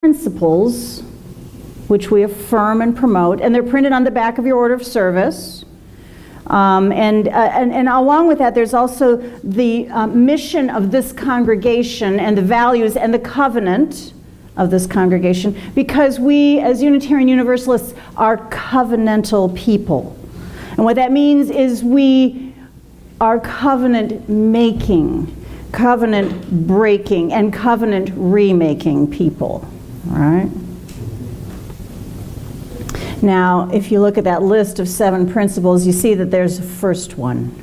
principles which we affirm and promote, and they're printed on the back of your order of service. And along with that, there's also the mission of this congregation and the values and the covenant of this congregation, because we, as Unitarian Universalists, are covenantal people. And what that means is we are covenant making, covenant breaking, and covenant remaking people, all right? Now, if you look at that list of 7 principles, you see that there's a first one.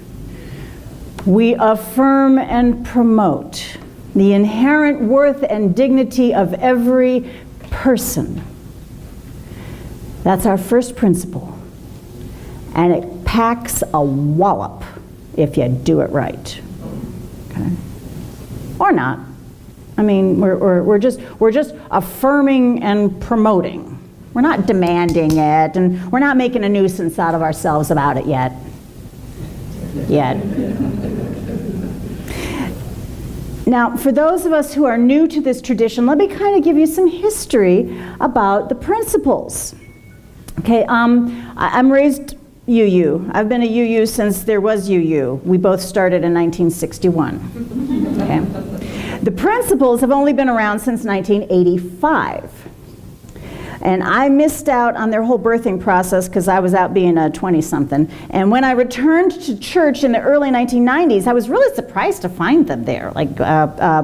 We affirm and promote the inherent worth and dignity of every person. That's our first principle. And it packs a wallop if you do it right. Okay? Or not. I mean, we're just affirming and promoting. We're not demanding it, and we're not making a nuisance out of ourselves about it yet. Now, for those of us who are new to this tradition, let me kind of give you some history about the principles. Okay, I'm raised UU. I've been a UU since there was UU. We both started in 1961. Okay. The principles have only been around since 1985. And I missed out on their whole birthing process because I was out being a 20-something. And when I returned to church in the early 1990s, I was really surprised to find them there. Like,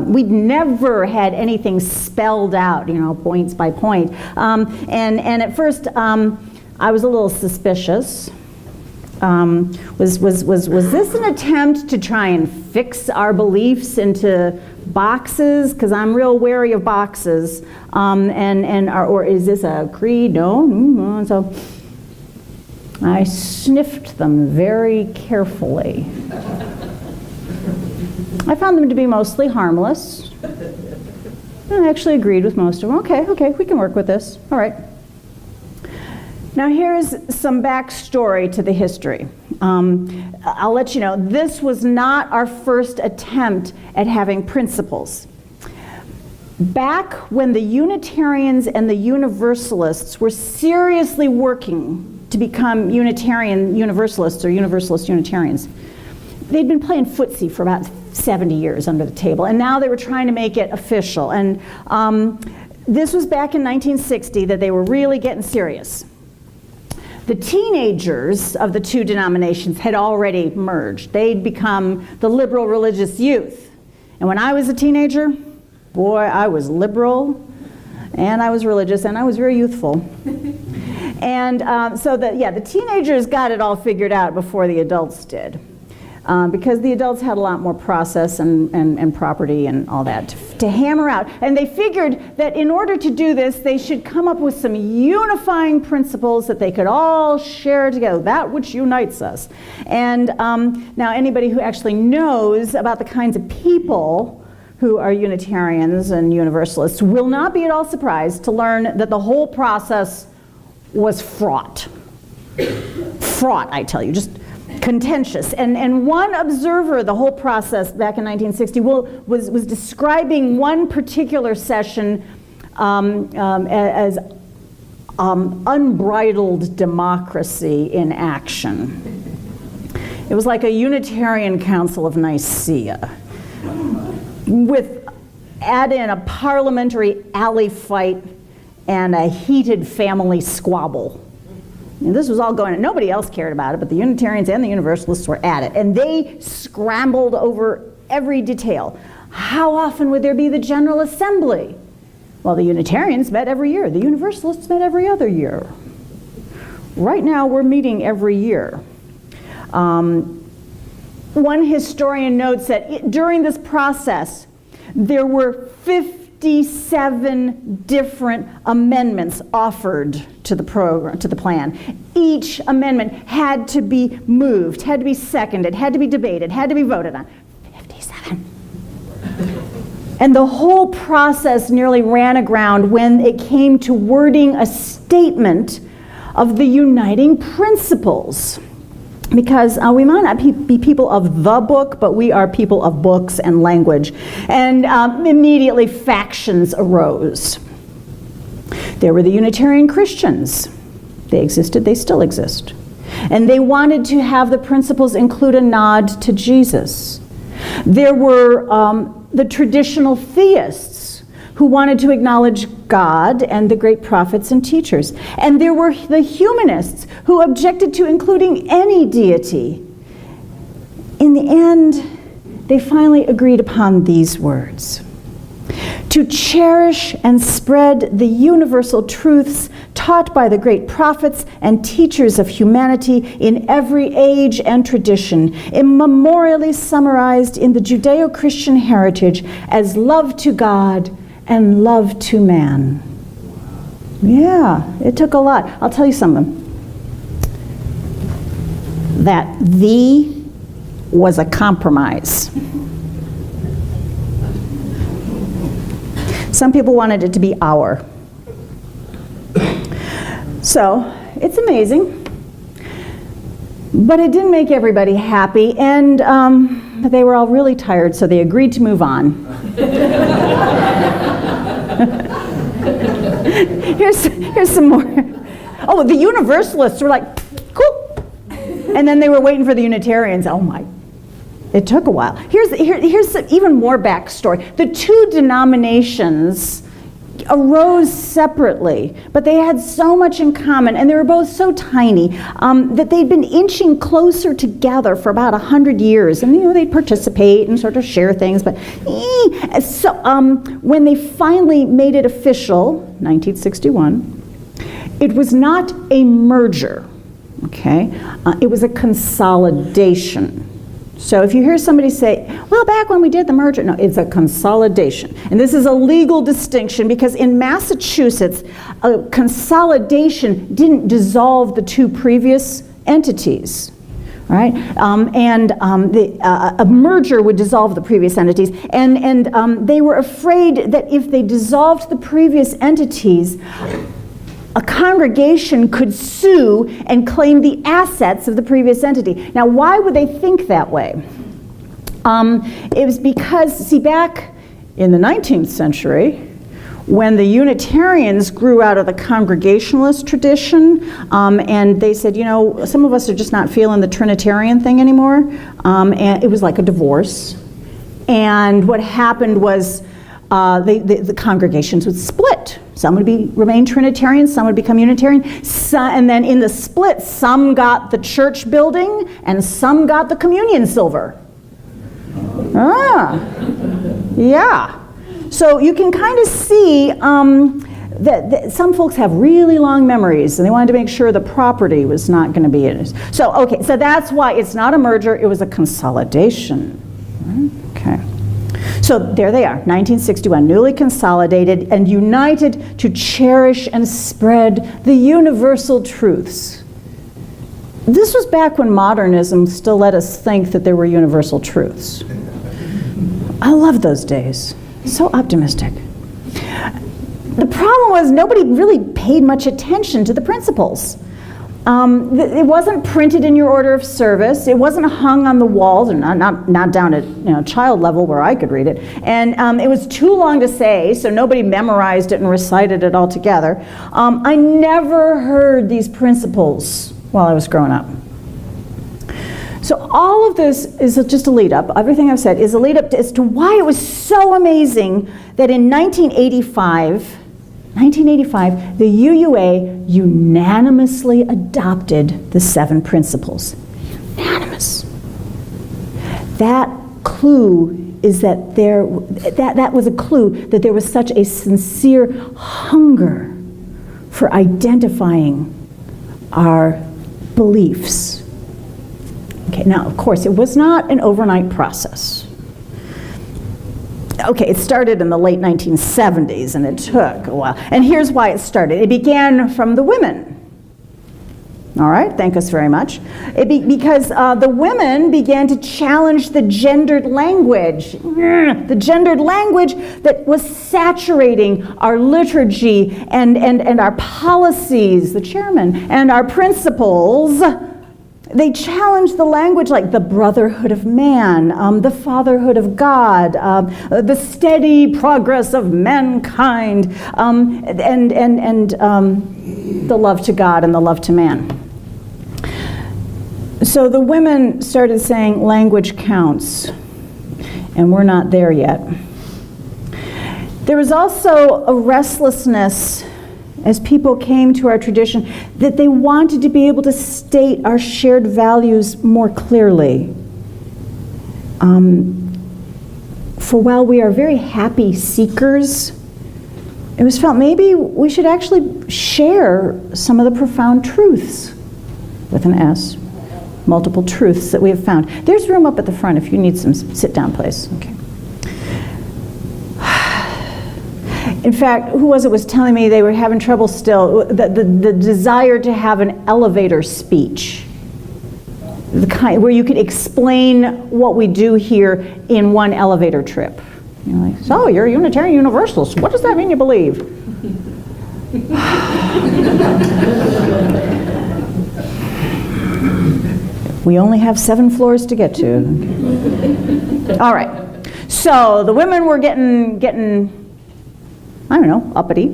we'd never had anything spelled out, you know, points by point. And at first, I was a little suspicious. Was this an attempt to try and fix our beliefs into boxes? Because I'm real wary of boxes. Or is this a creed? No. So I sniffed them very carefully. I found them to be mostly harmless. I actually agreed with most of them. Okay, we can work with this. All right. Now here's some backstory to the history. I'll let you know, this was not our first attempt at having principles. Back when the Unitarians and the Universalists were seriously working to become Unitarian Universalists or Universalist Unitarians, they'd been playing footsie for about 70 years under the table, and now they were trying to make it official. And this was back in 1960 that they were really getting serious. The teenagers of the two denominations had already merged. They'd become the liberal religious youth. And when I was a teenager, boy, I was liberal, and I was religious, and I was very youthful. And so the teenagers got it all figured out before the adults did. Because the adults had a lot more process and property and all that to hammer out. And they figured that in order to do this, they should come up with some unifying principles that they could all share together, that which unites us. And now anybody who actually knows about the kinds of people who are Unitarians and Universalists will not be at all surprised to learn that the whole process was fraught. Fraught, I tell you, just contentious. And one observer, the whole process back in 1960, was describing one particular session as unbridled democracy in action. It was like a Unitarian Council of Nicaea, add in a parliamentary alley fight and a heated family squabble. And this was all going on. Nobody else cared about it, but the Unitarians and the Universalists were at it. And they scrambled over every detail. How often would there be the General Assembly? Well, the Unitarians met every year. The Universalists met every other year. Right now, we're meeting every year. One historian notes that during this process, there were 57 different amendments offered to the program, to the plan. Each amendment had to be moved, had to be seconded, had to be debated, had to be voted on. 57. And the whole process nearly ran aground when it came to wording a statement of the uniting principles. Because we might not be people of the book, but we are people of books and language. And immediately factions arose. There were the Unitarian Christians. They existed, they still exist. And they wanted to have the principles include a nod to Jesus. There were the traditional theists who wanted to acknowledge God and the great prophets and teachers. And there were the humanists who objected to including any deity. In the end, they finally agreed upon these words: to cherish and spread the universal truths taught by the great prophets and teachers of humanity in every age and tradition, immemorially summarized in the Judeo-Christian heritage as love to God and love to man. Yeah, it took a lot. I'll tell you something. That "the" was a compromise. Some people wanted it to be "our." So, it's amazing. But it didn't make everybody happy, and they were all really tired, so they agreed to move on. Here's some more. Oh, the Universalists were like, cool. And then they were waiting for the Unitarians. Oh my. It took a while. Here's some even more backstory. The two denominations arose separately, but they had so much in common, and they were both so tiny that they'd been inching closer together for about 100 years. And they'd participate and sort of share things, but so when they finally made it official, 1961, it was not a merger, okay? It was a consolidation. So if you hear somebody say, well, back when we did the merger, no, it's a consolidation. And this is a legal distinction because in Massachusetts, a consolidation didn't dissolve the two previous entities. All right? A merger would dissolve the previous entities. And they were afraid that if they dissolved the previous entities, a congregation could sue and claim the assets of the previous entity. Now, why would they think that way? It was because, see, back in the 19th century, when the Unitarians grew out of the Congregationalist tradition, and they said, some of us are just not feeling the Trinitarian thing anymore, and it was like a divorce. And what happened was the congregations would split. Some would remain Trinitarian, some would become Unitarian, and then in the split, some got the church building and some got the communion silver. Yeah. So you can kind of see that some folks have really long memories, and they wanted to make sure the property was not going to be in it. So, okay, so that's why it's not a merger, it was a consolidation. Okay. So there they are, 1961, newly consolidated and united to cherish and spread the universal truths. This was back when modernism still let us think that there were universal truths. I love those days. So optimistic. The problem was nobody really paid much attention to the principles. It wasn't printed in your order of service. It wasn't hung on the walls, and not down at child level where I could read it. And it was too long to say, so nobody memorized it and recited it all together. I never heard these principles while I was growing up. So all of this is just a lead up. Everything I've said is a lead up as to why it was so amazing that in 1985, the UUA unanimously adopted the 7 principles. Unanimous. That clue is that that was a clue that there was such a sincere hunger for identifying our beliefs. Okay, now of course it was not an overnight process. Okay, it started in the late 1970s and it took a while. And here's why it started. It began from the women. All right, thank us very much. Because the women began to challenge the gendered language. The gendered language that was saturating our liturgy and our policies, the chairman, and our principles. They challenged the language like the brotherhood of man, the fatherhood of God, the steady progress of mankind, and the love to God and the love to man. So the women started saying language counts, and we're not there yet. There was also a restlessness as people came to our tradition that they wanted to be able to state our shared values more clearly. For while we are very happy seekers, it was felt maybe we should actually share some of the profound truths, with an S, multiple truths that we have found. There's room up at the front if you need some sit-down place. Okay. In fact, who was telling me they were having trouble still, the desire to have an elevator speech, the kind where you could explain what we do here in one elevator trip. You're like, so you're a Unitarian Universalist. What does that mean you believe? We only have 7 floors to get to. Okay. All right. So the women were getting I don't know, uppity.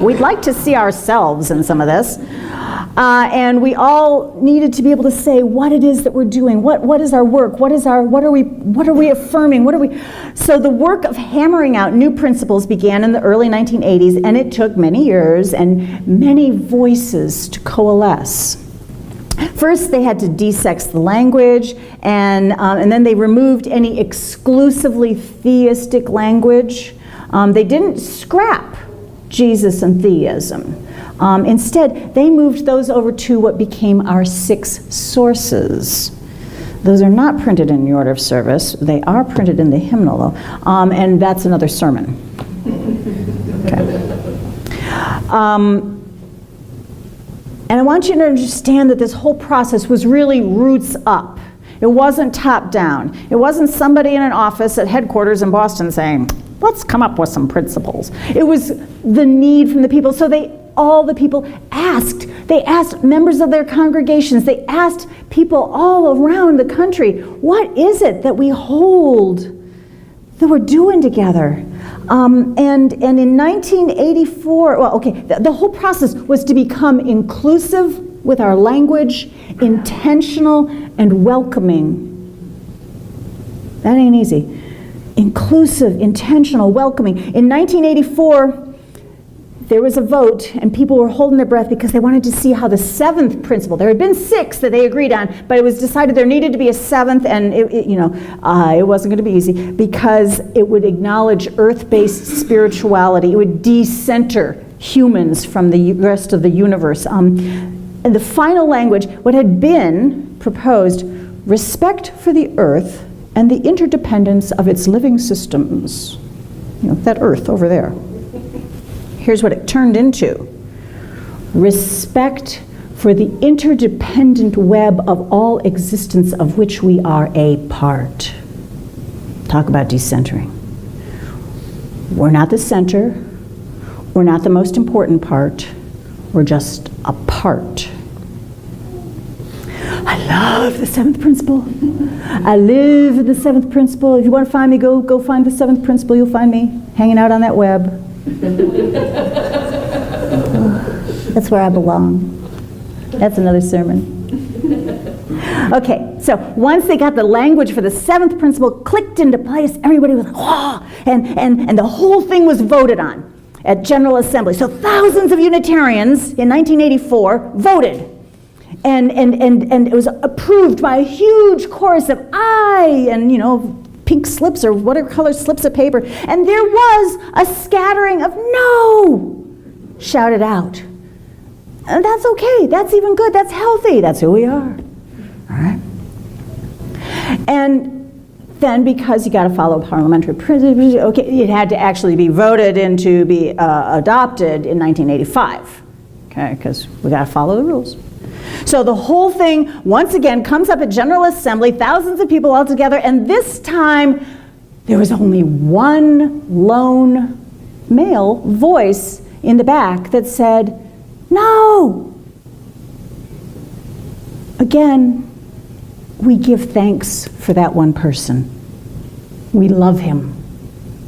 We'd like to see ourselves in some of this. And we all needed to be able to say what it is that we're doing. What is our work? What are we affirming? So the work of hammering out new principles began in the early 1980s, and it took many years and many voices to coalesce. First, they had to desex the language, and then they removed any exclusively theistic language. They didn't scrap Jesus and theism. Instead, they moved those over to what became our 6 sources. Those are not printed in the order of service. They are printed in the hymnal, though, and that's another sermon. Okay. And I want you to understand that this whole process was really roots up. It wasn't top down. It wasn't somebody in an office at headquarters in Boston saying, let's come up with some principles. It was the need from the people. So all the people asked. They asked members of their congregations. They asked people all around the country, what is it that we hold, that we're doing together? And in 1984, the whole process was to become inclusive with our language, intentional and welcoming. That ain't easy. Inclusive, intentional, welcoming. In 1984, there was a vote, and people were holding their breath because they wanted to see how the 7th principle, there had been 6 that they agreed on, but it was decided there needed to be a 7th, and it wasn't going to be easy because it would acknowledge earth-based spirituality. It would de-center humans from the rest of the universe. And the final language, what had been proposed, respect for the earth and the interdependence of its living systems. That earth over there. Here's what it turned into. Respect for the interdependent web of all existence of which we are a part. Talk about decentering. We're not the center. We're not the most important part. We're just a part. I love the 7th principle. I live in the 7th principle. If you want to find me, go find the 7th principle. You'll find me hanging out on that web. That's where I belong. That's another sermon. Okay, so once they got the language for the 7th principle clicked into place, everybody was like, oh, and the whole thing was voted on at General Assembly. So thousands of Unitarians in 1984 voted. And it was approved by a huge chorus of aye, and pink slips or whatever color slips of paper. And there was a scattering of no shouted out. And that's okay. That's even good. That's healthy. That's who we are. All right. And then because you got to follow parliamentary principles, okay, it had to actually be voted in to be adopted in 1985. Okay, because we got to follow the rules. So the whole thing, once again, comes up at General Assembly, thousands of people all together, and this time there was only one lone male voice in the back that said, no. again, we give thanks for that one person. We love him.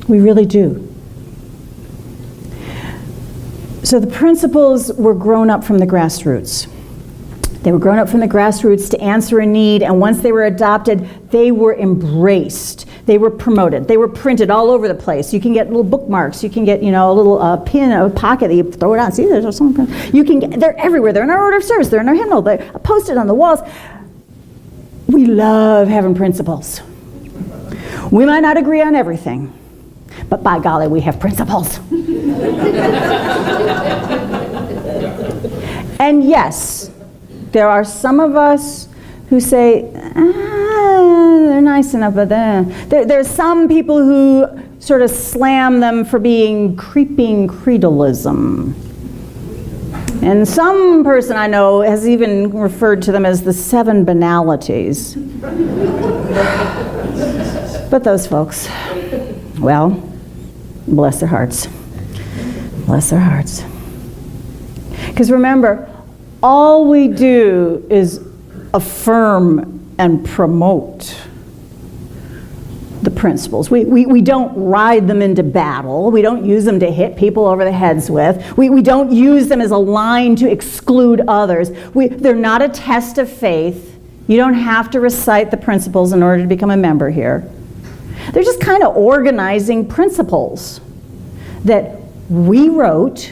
We really do. So the principles were grown up from the grassroots. They were grown up from the grassroots to answer a need, and once they were adopted, they were embraced. They were promoted. They were printed all over the place. You can get little bookmarks. You can get, a little pin, a pocket that you throw it on. See, there's something. They're everywhere. They're in our order of service. They're in our hymnal. They're posted on the walls. We love having principles. We might not agree on everything, but by golly, we have principles. And yes, there are some of us who say, they're nice enough, but there's some people who sort of slam them for being creeping creedalism. And some person I know has even referred to them as the 7 banalities. But those folks, well, bless their hearts. Bless their hearts. Because remember, all we do is affirm and promote the principles. We don't ride them into battle. We don't use them to hit people over the heads with. We don't use them as a line to exclude others. They're not a test of faith. You don't have to recite the principles in order to become a member here. They're just kind of organizing principles that we wrote,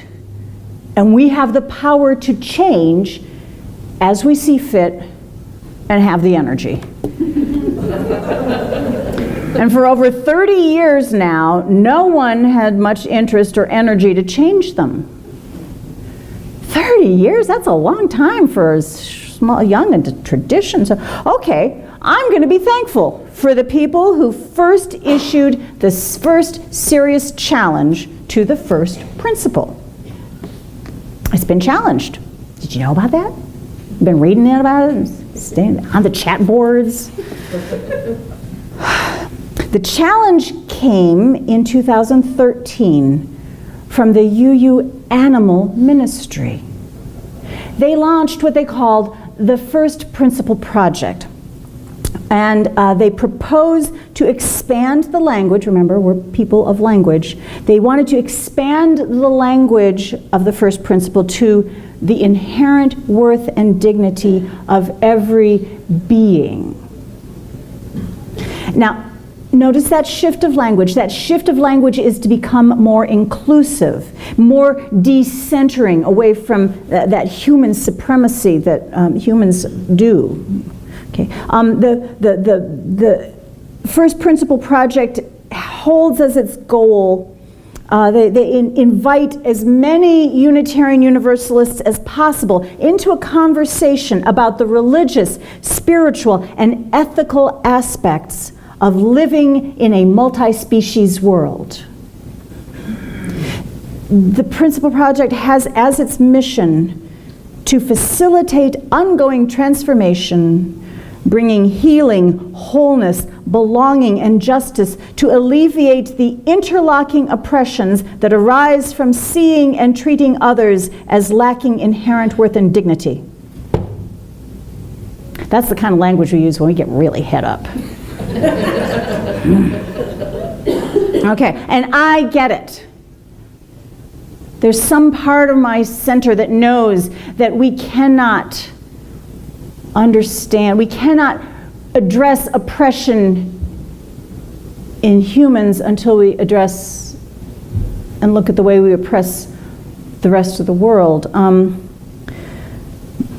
and we have the power to change as we see fit and have the energy. And for over 30 years now, no one had much interest or energy to change them. 30 years? That's a long time for a small, young and tradition. So, okay, I'm going to be thankful for the people who first issued the first serious challenge to the first principle. It's been challenged. Did you know about that? Been reading about it, staying on the chat boards. The challenge came in 2013 from the UU Animal Ministry. They launched what they called the First Principle Project. And they proposed to expand the language. Remember, we're people of language. They wanted to expand the language of the first principle to the inherent worth and dignity of every being. Now, notice that shift of language. That shift of language is to become more inclusive, more decentering away from that human supremacy that humans do. Okay. The First Principle Project holds as its goal, they invite as many Unitarian Universalists as possible into a conversation about the religious, spiritual, and ethical aspects of living in a multi-species world. The Principle Project has as its mission to facilitate ongoing transformation, bringing healing, wholeness, belonging, and justice to alleviate the interlocking oppressions that arise from seeing and treating others as lacking inherent worth and dignity. That's the kind of language we use when we get really head up. Okay, and I get it. There's some part of my center that knows that we cannot understand, we cannot address oppression in humans until we address and look at the way we oppress the rest of the world.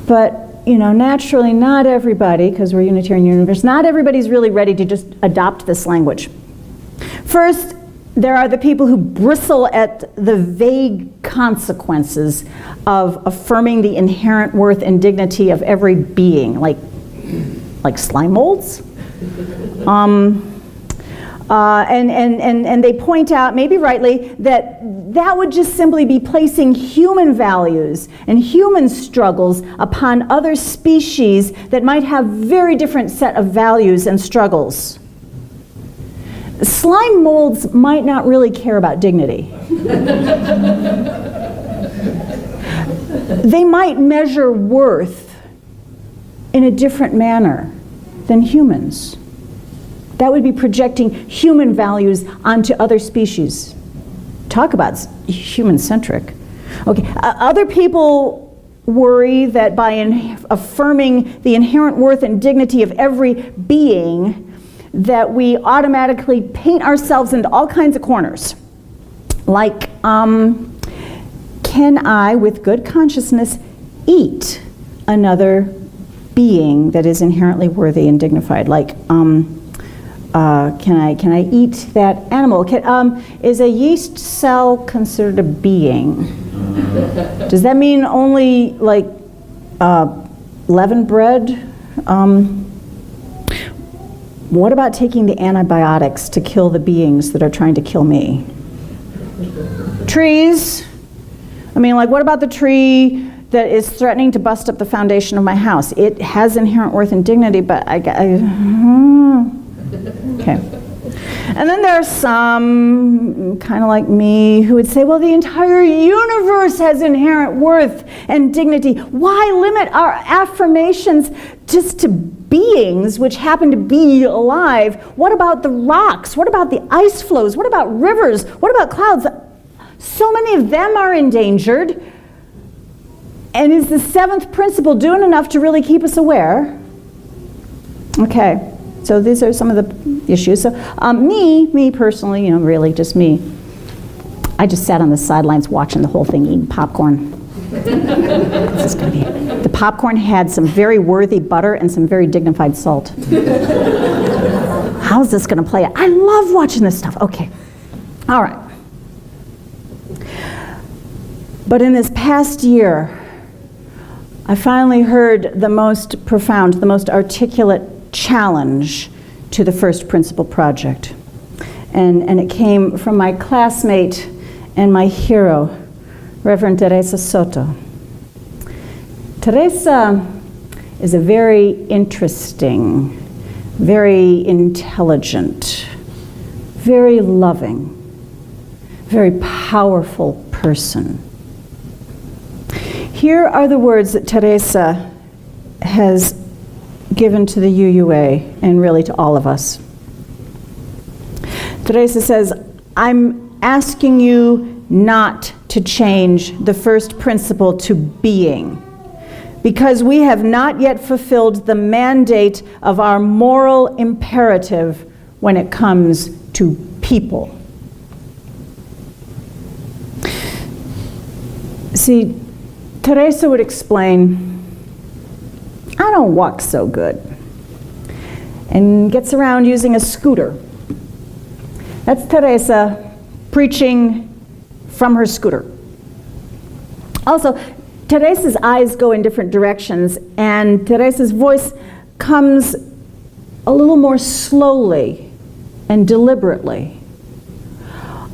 But naturally, not everybody, because we're Unitarian Universalist, not everybody's really ready to just adopt this language. First, there are the people who bristle at the vague consequences of affirming the inherent worth and dignity of every being, like slime molds. And they point out, maybe rightly, that would just simply be placing human values and human struggles upon other species that might have very different set of values and struggles. Slime molds might not really care about dignity. They might measure worth in a different manner than humans. That would be projecting human values onto other species. Talk about human-centric. Okay, other people worry that by affirming the inherent worth and dignity of every being, that we automatically paint ourselves into all kinds of corners. Like, can I, with good consciousness, eat another being that is inherently worthy and dignified? Like, can I eat that animal? Is a yeast cell considered a being? Does that mean only like leavened bread? What about taking the antibiotics to kill the beings that are trying to kill me? Trees. I mean, like, what about the tree that is threatening to bust up the foundation of my house? It has inherent worth and dignity, but okay. And then there's some, kind of like me, who would say, well, the entire universe has inherent worth and dignity. Why limit our affirmations just to beings which happen to be alive? What about the rocks? What about the ice flows? What about rivers? What about clouds? So many of them are endangered. And is the seventh principle doing enough to really keep us aware? Okay. So these are some of the issues. So me personally, really just me, I just sat on the sidelines watching the whole thing, eating popcorn. This is gonna be, the popcorn had some very worthy butter and some very dignified salt. How's this gonna play out? I love watching this stuff. Okay, all right. But in this past year, I finally heard the most profound, the most articulate challenge to the First Principle Project. And it came from my classmate and my hero, Reverend Teresa Soto. Teresa is a very interesting, very intelligent, very loving, very powerful person. Here are the words that Teresa has given to the UUA and really to all of us. Teresa says, I'm asking you not to change the first principle to being, because we have not yet fulfilled the mandate of our moral imperative when it comes to people. See, Teresa would explain, I don't walk so good, and gets around using a scooter. That's Teresa preaching from her scooter. Also, Teresa's eyes go in different directions, and Teresa's voice comes a little more slowly and deliberately.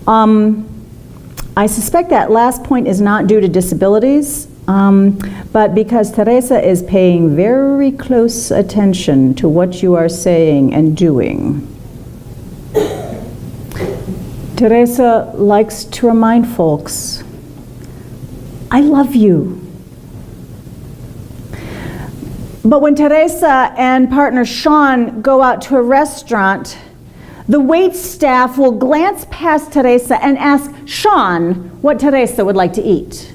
I suspect that last point is not due to disabilities, but because Teresa is paying very close attention to what you are saying and doing. Teresa likes to remind folks, I love you. But when Teresa and partner Sean go out to a restaurant, the wait staff will glance past Teresa and ask Sean what Teresa would like to eat,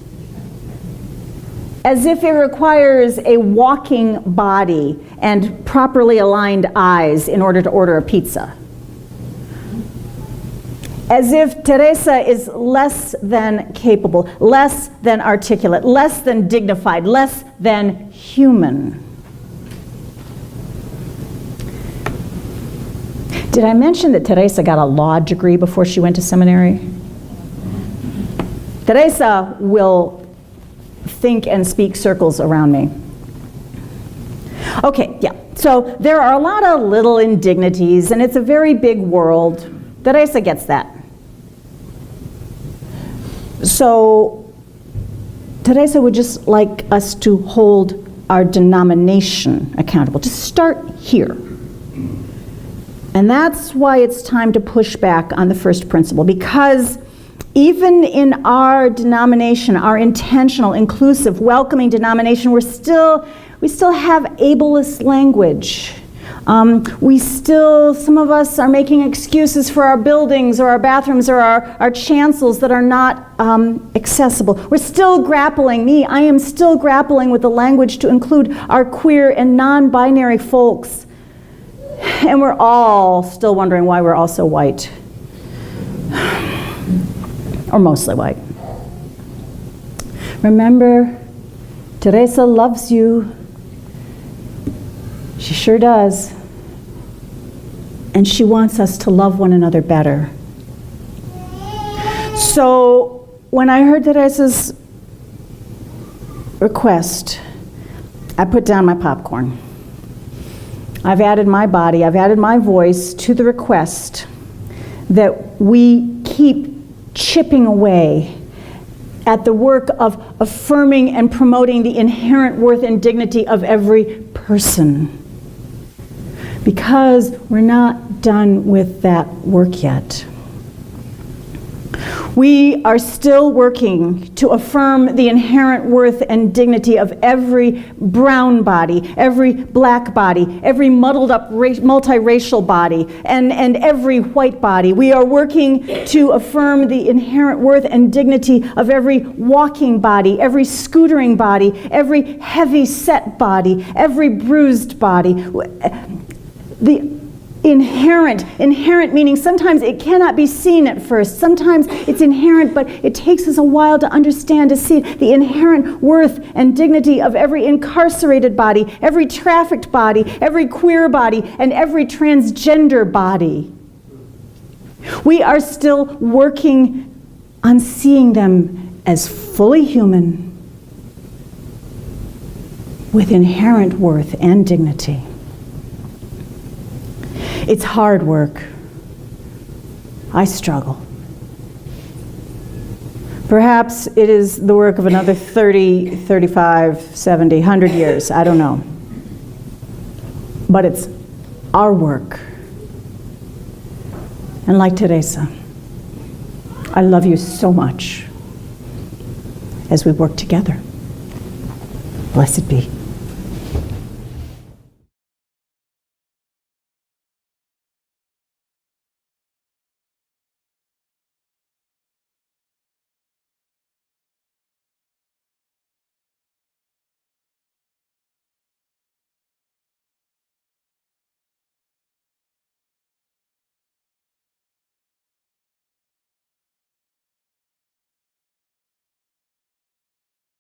as if it requires a walking body and properly aligned eyes in order to order a pizza. As if Teresa is less than capable, less than articulate, less than dignified, less than human. Did I mention that Teresa got a law degree before she went to seminary? Teresa will think and speak circles around me. Okay, yeah, so there are a lot of little indignities, and it's a very big world. Teresa gets that. So Teresa would just like us to hold our denomination accountable. Just start here. And that's why it's time to push back on the first principle, because even in our denomination, our intentional, inclusive, welcoming denomination, we're still We still have ableist language. Some of us are making excuses for our buildings or our bathrooms or our chancels that are not accessible. We're still grappling, I am still grappling with the language to include our queer and non-binary folks. And we're all still wondering why we're all so white. Or mostly white. Remember, Teresa loves you. She sure does. And she wants us to love one another better. So when I heard Teresa's request, I put down my popcorn. I've added my body, I've added my voice to the request that we keep chipping away at the work of affirming and promoting the inherent worth and dignity of every person. Because we're not done with that work yet. We are still working to affirm the inherent worth and dignity of every brown body, every black body, every muddled up multiracial body, and every white body. We are working to affirm the inherent worth and dignity of every walking body, every scootering body, every heavy set body, every bruised body. The inherent meaning sometimes it cannot be seen at first. Sometimes it's inherent, but it takes us a while to understand, to see the inherent worth and dignity of every incarcerated body, every trafficked body, every queer body, and every transgender body. We are still working on seeing them as fully human with inherent worth and dignity. It's hard work. I struggle. Perhaps it is the work of another 30, 35, 70, 100 years. I don't know. But it's our work. And like Teresa, I love you so much as we work together. Blessed be.